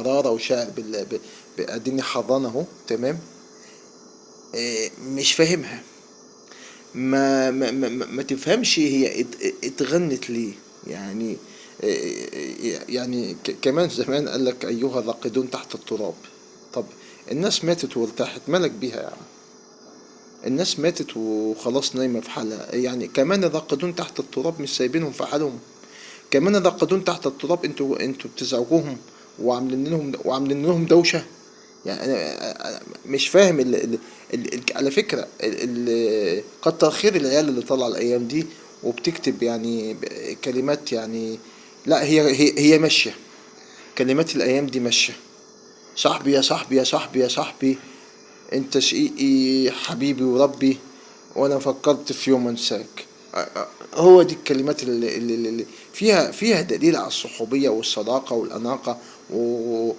بالحرارة وشاعر بأديني حران اهو تمام. مش فاهمها. ما تفهمش هي اتغنت ليه يعني. يعني كمان زمان قال لك أيها الراقدون تحت التراب. طب الناس ماتت وارتاحت، مالك بيها يا عم؟ الناس ماتت وخلاص نايمة في حالها، يعني كمان الراقدون تحت التراب مش سايبينهم في حالهم؟ كمان الراقدون تحت التراب انتوا بتزعجوهم وعاملين لهم دوشة. يعني أنا مش فاهم على فكرة كتر خير العيال اللي طالعة الأيام دي وبتكتب يعني كلمات يعني. لا هي ماشية. كلمات الأيام دي ماشية. صاحبي يا صاحبي يا صاحبي يا صاحبي، انت شقيقي حبيبي وربي، وانا فكرت في يوم انساك. هو دي الكلمات اللي فيها دليل على الصحوبية والصداقة والأناقة